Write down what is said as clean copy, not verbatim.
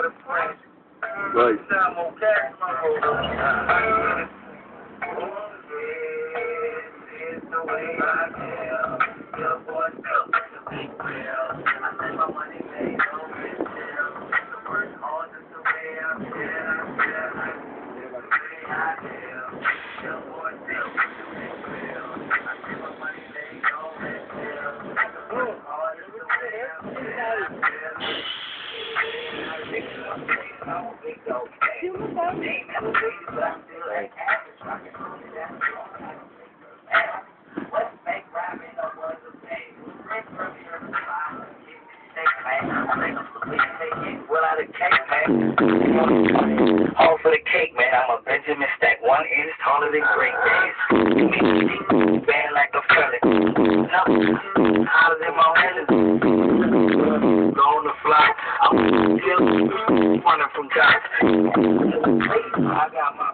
Right. All for the cake, man. I'm a Benjamin Stack, 1 inch taller than Great Days. Band like a felon. Hotter than my Helen. Go on the fly. I'm still running from God. I got my